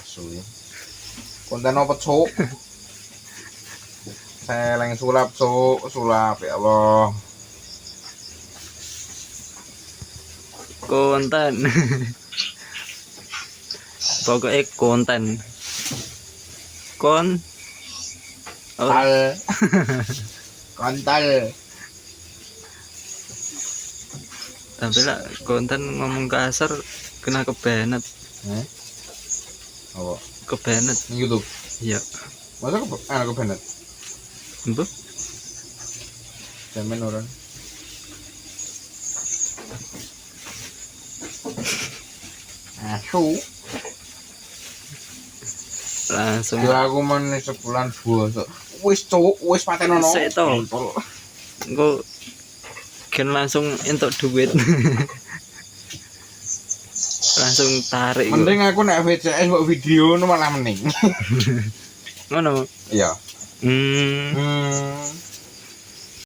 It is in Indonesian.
Asu ya. Konten apa cuk? Seleng sulap cuk, sulap ya Allah. Konten. Pokoknya konten. Tal. Kontal. Tapi lah konten ngomong kasar kena kebanet. Apa? Kebanet. Ning YouTube. Iya. Masa aku benet. Mbah. Jamin orang. Asu. Langsung Ya aku men sebulan bosok. Wis cuk, wis patenono. Sik to. Engko gen langsung entuk duit. Langsung tarik. Mending aku nek VCS mbok video malah mending. Ngono. Iya. Hmm. Hmm.